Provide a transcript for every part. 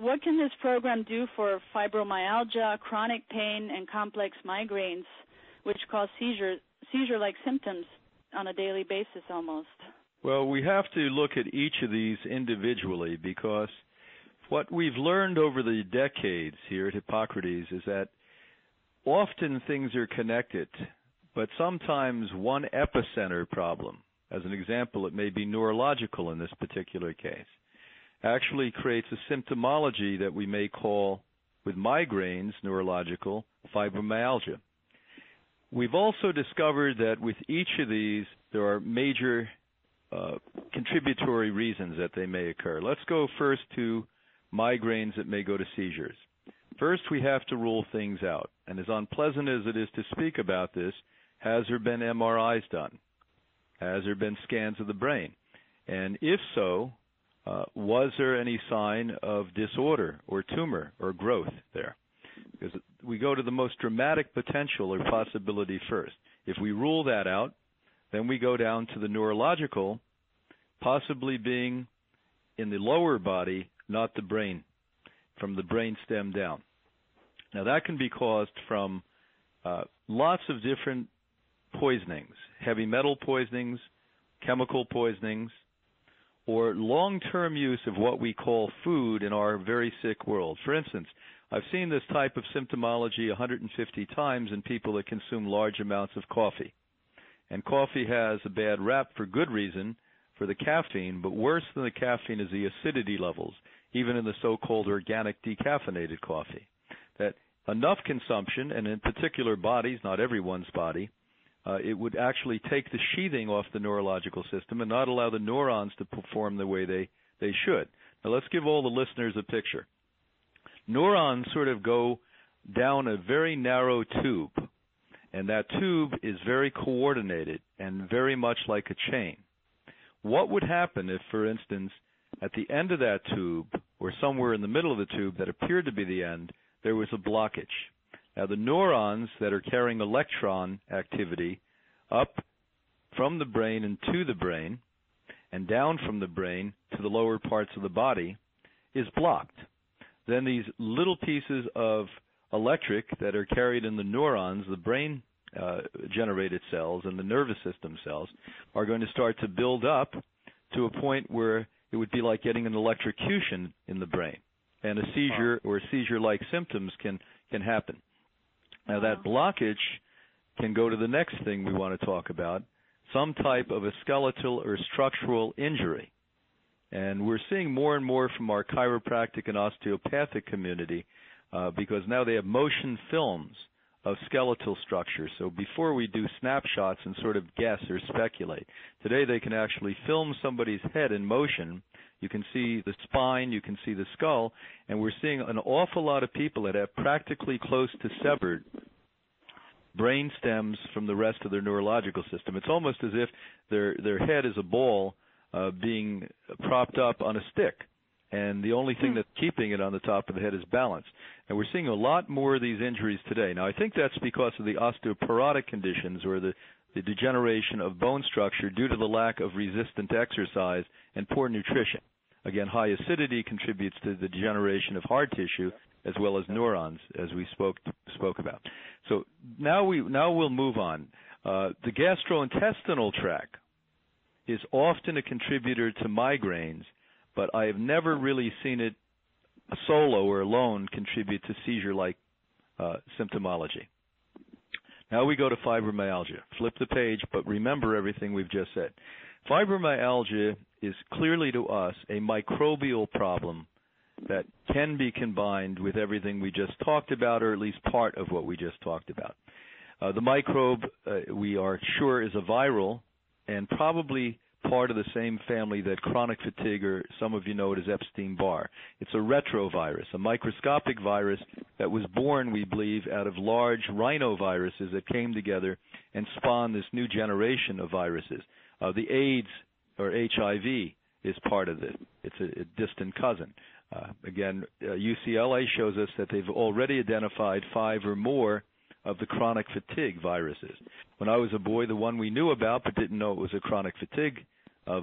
what can this program do for fibromyalgia, chronic pain, and complex migraines, which cause seizure-like symptoms on a daily basis almost? Well, we have to look at each of these individually, because what we've learned over the decades here at Hippocrates is that often things are connected, but sometimes one epicenter problem, as an example, it may be neurological in this particular case, actually creates a symptomology that we may call, with migraines, neurological, fibromyalgia. We've also discovered that with each of these, there are major contributory reasons that they may occur. Let's go first to migraines that may go to seizures. First, we have to rule things out. And as unpleasant as it is to speak about this, has there been MRIs done? Has there been scans of the brain? And if so, was there any sign of disorder or tumor or growth there? Because we go to the most dramatic potential or possibility first. If we rule that out, then we go down to the neurological, possibly being in the lower body, not the brain, from the brain stem down. Now, that can be caused from lots of different poisonings, heavy metal poisonings, chemical poisonings, or long-term use of what we call food in our very sick world. For instance, I've seen this type of symptomology 150 times in people that consume large amounts of coffee. And coffee has a bad rap for good reason, for the caffeine, but worse than the caffeine is the acidity levels, even in the so-called organic decaffeinated coffee. That enough consumption, and in particular bodies, not everyone's body, it would actually take the sheathing off the neurological system and not allow the neurons to perform the way they should. Now let's give all the listeners a picture. Neurons sort of go down a very narrow tube, and that tube is very coordinated and very much like a chain. What would happen if, for instance, at the end of that tube, or somewhere in the middle of the tube that appeared to be the end, there was a blockage? Now, the neurons that are carrying electron activity up from the brain and to the brain, and down from the brain to the lower parts of the body, is blocked. Then these little pieces of electric that are carried in the neurons, the brain generated cells and the nervous system cells, are going to start to build up to a point where it would be like getting an electrocution in the brain, and a seizure or seizure-like symptoms can happen. Now, that blockage can go to the next thing we want to talk about, some type of a skeletal or structural injury. And we're seeing more and more from our chiropractic and osteopathic community because now they have motion films of skeletal structure. So before we do snapshots and sort of guess or speculate, today they can actually film somebody's head in motion. You can see the spine, you can see the skull, and we're seeing an awful lot of people that have practically close to severed brain stems from the rest of their neurological system. It's almost as if their head is a ball being propped up on a stick, and the only thing that's keeping it on the top of the head is balance. And we're seeing a lot more of these injuries today. Now, I think that's because of the osteoporotic conditions, or the degeneration of bone structure due to the lack of resistant exercise and poor nutrition. Again, high acidity contributes to the degeneration of hard tissue as well as neurons, as we spoke about. So now we'll move on. The gastrointestinal tract is often a contributor to migraines, but I have never really seen it solo or alone contribute to seizure-like symptomology. Now we go to fibromyalgia. Flip the page, but remember everything we've just said. Fibromyalgia is clearly to us a microbial problem that can be combined with everything we just talked about, or at least part of what we just talked about. The microbe, we are sure, is a viral and probably part of the same family that chronic fatigue, or some of you know it as Epstein-Barr. It's a retrovirus, a microscopic virus that was born, we believe, out of large rhinoviruses that came together and spawned this new generation of viruses. The AIDS, or HIV, is part of it. It's a distant cousin. Again, UCLA shows us that they've already identified 5 or more of the chronic fatigue viruses. When I was a boy, the one we knew about but didn't know it was a chronic fatigue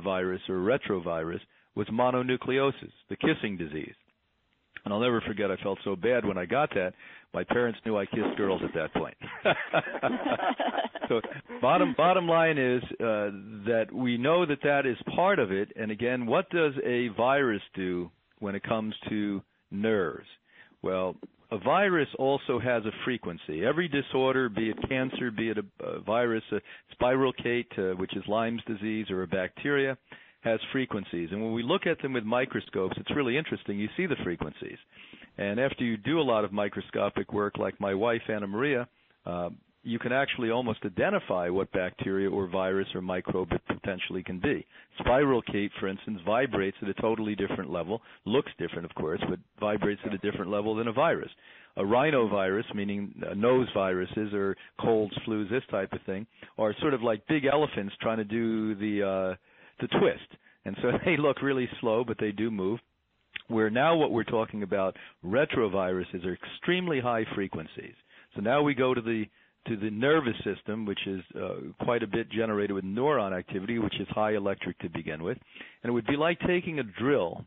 virus or retrovirus was mononucleosis, the kissing disease. And I'll never forget, I felt so bad when I got that. My parents knew I kissed girls at that point. So bottom line is that we know that that is part of it. And again, what does a virus do when it comes to nerves? Well, a virus also has a frequency. Every disorder, be it cancer, be it a virus, a spirocate, which is Lyme's disease, or a bacteria, has frequencies. And when we look at them with microscopes, it's really interesting. You see the frequencies. And after you do a lot of microscopic work, like my wife, Anna Maria, you can actually almost identify what bacteria or virus or microbe it potentially can be. Spirocate, for instance, vibrates at a totally different level, looks different, of course, but vibrates at a different level than a virus. A rhinovirus, meaning nose viruses or colds, flus, this type of thing, are sort of like big elephants trying to do the twist. And so they look really slow, but they do move. Where now what we're talking about, retroviruses, are extremely high frequencies. So now we go to the nervous system, which is quite a bit generated with neuron activity, which is high electric to begin with. And it would be like taking a drill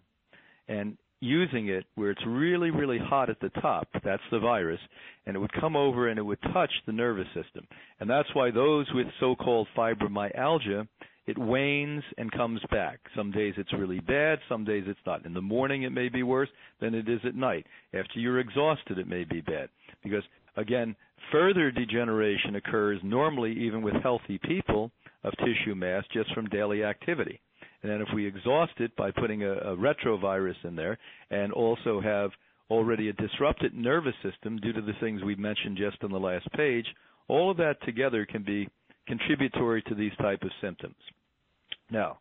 and using it where it's really, really hot at the top. That's the virus. And it would come over and it would touch the nervous system. And that's why those with so-called fibromyalgia, it wanes and comes back. Some days it's really bad, some days it's not. In the morning it may be worse than it is at night. After you're exhausted it may be bad. Because, again, further degeneration occurs normally even with healthy people of tissue mass just from daily activity. And then if we exhaust it by putting a retrovirus in there and also have already a disrupted nervous system due to the things we mentioned just on the last page, all of that together can be contributory to these type of symptoms. Now,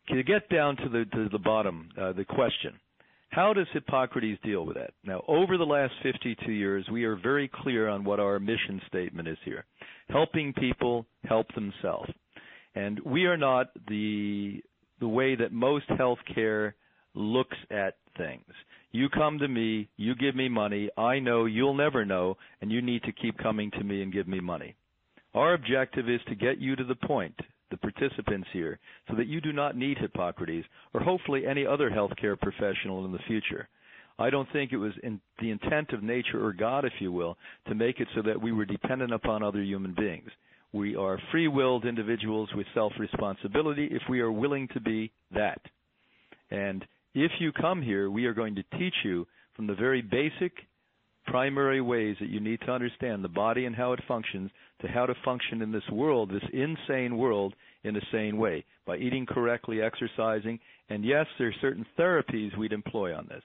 to get down to the bottom, the question, how does Hippocrates deal with that? Now, over the last 52 years, we are very clear on what our mission statement is here, helping people help themselves. And we are not the way that most healthcare looks at things. You come to me, you give me money, I know you'll never know, and you need to keep coming to me and give me money. Our objective is to get you to the point, the participants here, so that you do not need Hippocrates or hopefully any other healthcare professional in the future. I don't think it was in the intent of nature or God, if you will, to make it so that we were dependent upon other human beings. We are free-willed individuals with self-responsibility if we are willing to be that. And if you come here, we are going to teach you from the very basic primary ways that you need to understand the body and how it functions to how to function in this world, this insane world, in a sane way, by eating correctly, exercising, and yes, there are certain therapies we'd employ on this.